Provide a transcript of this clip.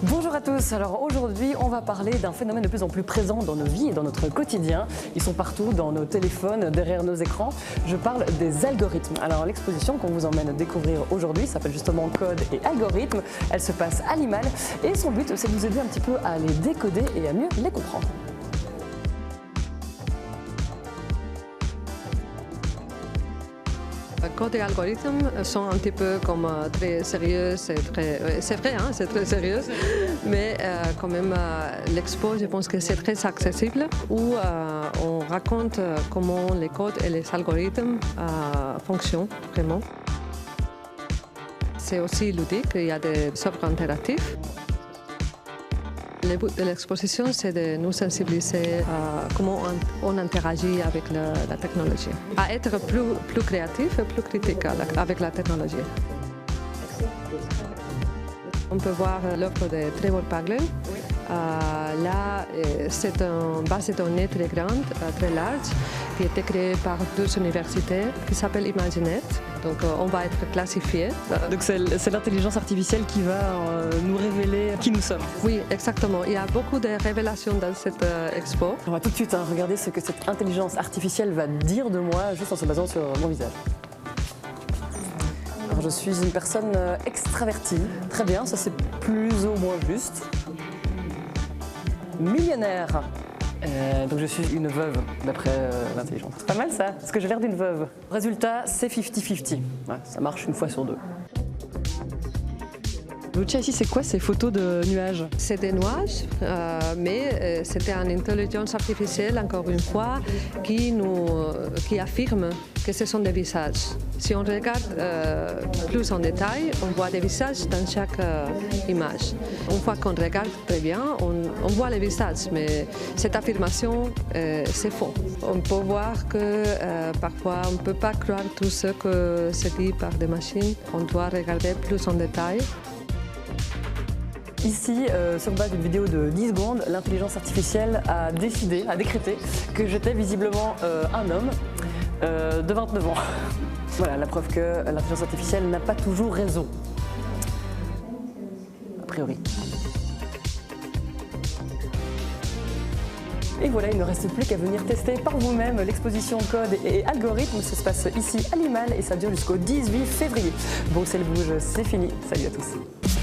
Bonjour à tous, alors aujourd'hui on va parler d'un phénomène de plus en plus présent dans nos vies et dans notre quotidien. Ils sont partout dans nos téléphones, derrière nos écrans. Je parle des algorithmes. Alors l'exposition qu'on vous emmène découvrir aujourd'hui s'appelle justement Code et algorithmes. Elle se passe à Limal et son but c'est de vous aider un petit peu à les décoder et à mieux les comprendre. Code et algorithmes sont un petit peu comme très sérieux, c'est vrai, hein, c'est très sérieux, mais quand même l'expo, je pense que c'est très accessible, où on raconte comment les codes et les algorithmes fonctionnent vraiment. C'est aussi ludique, il y a des œuvres interactives. Le but de l'exposition, c'est de nous sensibiliser à comment on interagit avec la technologie, à être plus créatif et plus critique avec la technologie. On peut voir l'œuvre de Trevor Paglen. Là, c'est une base de données très grande, très large, qui a été créée par deux universités qui s'appelle ImagiNet. Donc on va être classifié. Donc c'est l'intelligence artificielle qui va nous révéler qui nous sommes. Oui, exactement. Il y a beaucoup de révélations dans cette expo. On va tout de suite regarder ce que cette intelligence artificielle va dire de moi juste en se basant sur mon visage. Alors, je suis une personne extravertie. Très bien, ça c'est plus ou moins juste. Millionnaire. Donc je suis une veuve d'après l'intelligence. C'est pas mal ça, parce que j'ai l'air d'une veuve. Résultat, c'est 50-50. Ouais, ça marche une fois sur deux. Lucia, ici, c'est quoi ces photos de nuages? C'est des nuages, mais c'était une intelligence artificielle, encore une fois, qui affirme que ce sont des visages. Si on regarde plus en détail, on voit des visages dans chaque image. Une fois qu'on regarde très bien, on voit les visages, mais cette affirmation, c'est faux. On peut voir que parfois, on ne peut pas croire tout ce que c'est dit par des machines. On doit regarder plus en détail. Ici, sur base d'une vidéo de 10 secondes, l'intelligence artificielle a décrété que j'étais visiblement un homme de 29 ans. Voilà, la preuve que l'intelligence artificielle n'a pas toujours raison. A priori. Et voilà, il ne reste plus qu'à venir tester par vous-même l'exposition Code et algorithmes. Ça se passe ici à Limal et ça dure jusqu'au 18 février. Bruxelles bouge, c'est fini. Salut à tous.